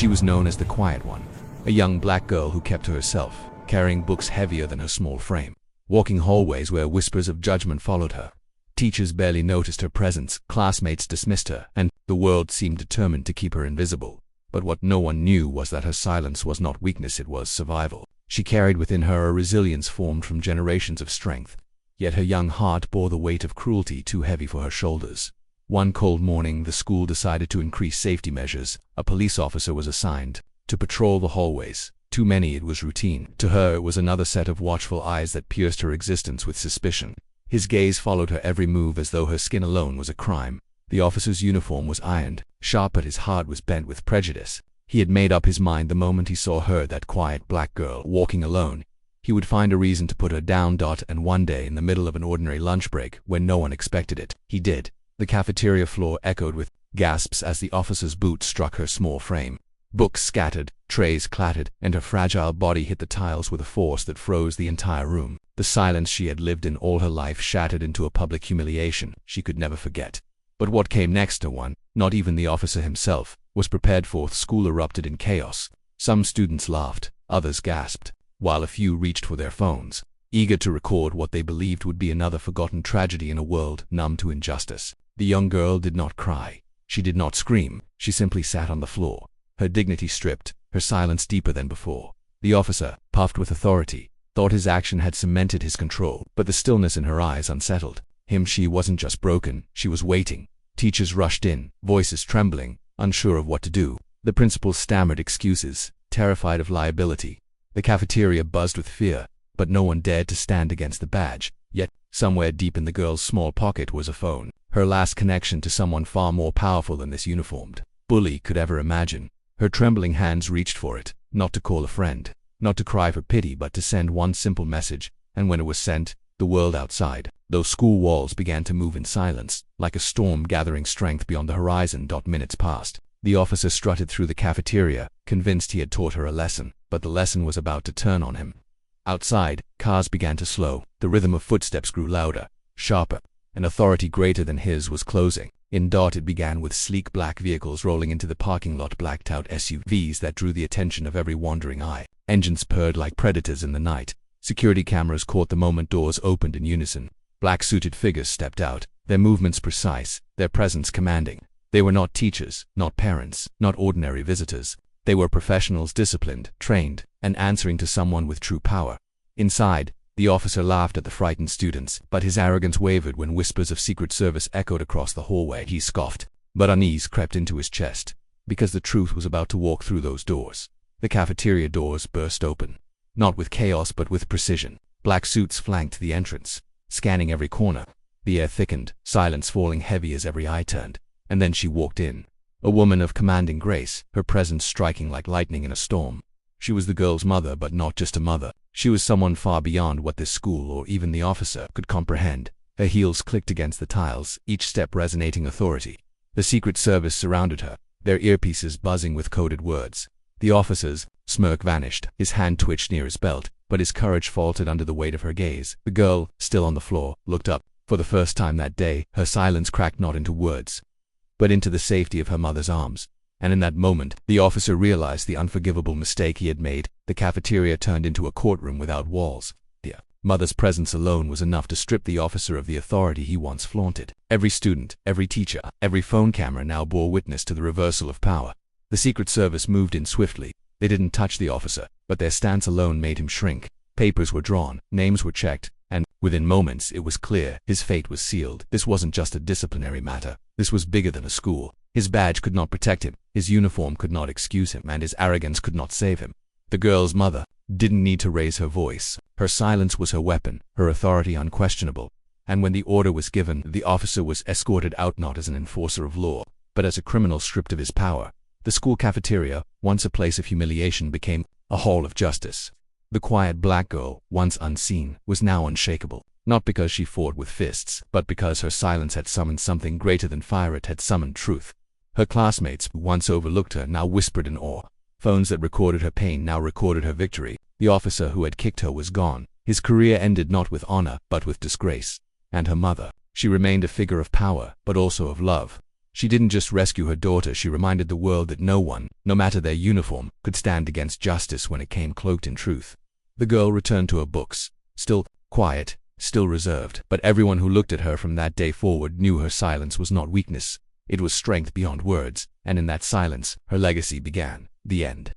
She was known as the Quiet One, a young black girl who kept to herself, carrying books heavier than her small frame, walking hallways where whispers of judgment followed her. Teachers barely noticed her presence, classmates dismissed her, and the world seemed determined to keep her invisible. But what no one knew was that her silence was not weakness, it was survival. She carried within her a resilience formed from generations of strength, yet her young heart bore the weight of cruelty too heavy for her shoulders. One cold morning, the school decided to increase safety measures. A police officer was assigned to patrol the hallways. To many it was routine. To her it was another set of watchful eyes that pierced her existence with suspicion. His gaze followed her every move as though her skin alone was a crime. The officer's uniform was ironed, sharp, but his heart was bent with prejudice. He had made up his mind the moment he saw her, that quiet black girl, walking alone. He would find a reason to put her down. And one day, in the middle of an ordinary lunch break, when no one expected it, he did. The cafeteria floor echoed with gasps as the officer's boot struck her small frame. Books scattered, trays clattered, and her fragile body hit the tiles with a force that froze the entire room. The silence she had lived in all her life shattered into a public humiliation she could never forget. But what came next, no one, not even the officer himself, was prepared for. School erupted in chaos. Some students laughed, others gasped, while a few reached for their phones, eager to record what they believed would be another forgotten tragedy in a world numb to injustice. The young girl did not cry. She did not scream. She simply sat on the floor, her dignity stripped, her silence deeper than before. The officer, puffed with authority, thought his action had cemented his control, but the stillness in her eyes unsettled him. She wasn't just broken, she was waiting. Teachers rushed in, voices trembling, unsure of what to do. The principal stammered excuses, terrified of liability. The cafeteria buzzed with fear, but no one dared to stand against the badge. Yet, somewhere deep in the girl's small pocket was a phone, her last connection to someone far more powerful than this uniformed bully could ever imagine. Her trembling hands reached for it, not to call a friend, not to cry for pity, but to send one simple message. And when it was sent, the world outside, those school walls, began to move in silence, like a storm gathering strength beyond the horizon. Minutes passed. The officer strutted through the cafeteria, convinced he had taught her a lesson, but the lesson was about to turn on him. Outside, cars began to slow. The rhythm of footsteps grew louder, sharper. An authority greater than his was closing. It began with sleek black vehicles rolling into the parking lot, blacked-out SUVs that drew the attention of every wandering eye. Engines purred like predators in the night. Security cameras caught the moment doors opened in unison. Black-suited figures stepped out, their movements precise, their presence commanding. They were not teachers, not parents, not ordinary visitors. They were professionals, disciplined, trained, and answering to someone with true power. Inside, the officer laughed at the frightened students, but his arrogance wavered when whispers of Secret Service echoed across the hallway. He scoffed, but unease crept into his chest, because the truth was about to walk through those doors. The cafeteria doors burst open, not with chaos but with precision. Black suits flanked the entrance, scanning every corner. The air thickened, silence falling heavy as every eye turned. And then she walked in, a woman of commanding grace, her presence striking like lightning in a storm. She was the girl's mother, but not just a mother. She was someone far beyond what this school or even the officer could comprehend. Her heels clicked against the tiles, each step resonating authority. The Secret Service surrounded her, their earpieces buzzing with coded words. The officer's smirk vanished. His hand twitched near his belt, but his courage faltered under the weight of her gaze. The girl, still on the floor, looked up. For the first time that day, her silence cracked not into words, but into the safety of her mother's arms. And in that moment, the officer realized the unforgivable mistake he had made. The cafeteria turned into a courtroom without walls. The mother's presence alone was enough to strip the officer of the authority he once flaunted. Every student, every teacher, every phone camera now bore witness to the reversal of power. The Secret Service moved in swiftly. They didn't touch the officer, but their stance alone made him shrink. Papers were drawn, names were checked, and within moments it was clear his fate was sealed. This wasn't just a disciplinary matter. This was bigger than a school. His badge could not protect him, his uniform could not excuse him, and his arrogance could not save him. The girl's mother didn't need to raise her voice. Her silence was her weapon, her authority unquestionable. And when the order was given, the officer was escorted out not as an enforcer of law, but as a criminal stripped of his power. The school cafeteria, once a place of humiliation, became a hall of justice. The quiet black girl, once unseen, was now unshakable. Not because she fought with fists, but because her silence had summoned something greater than fire. It had summoned truth. Her classmates, who once overlooked her, now whispered in awe. Phones that recorded her pain now recorded her victory. The officer who had kicked her was gone. His career ended not with honor, but with disgrace. And her mother. She remained a figure of power, but also of love. She didn't just rescue her daughter, she reminded the world that no one, no matter their uniform, could stand against justice when it came cloaked in truth. The girl returned to her books, still quiet, still reserved, but everyone who looked at her from that day forward knew her silence was not weakness, it was strength beyond words, and in that silence, her legacy began. The end.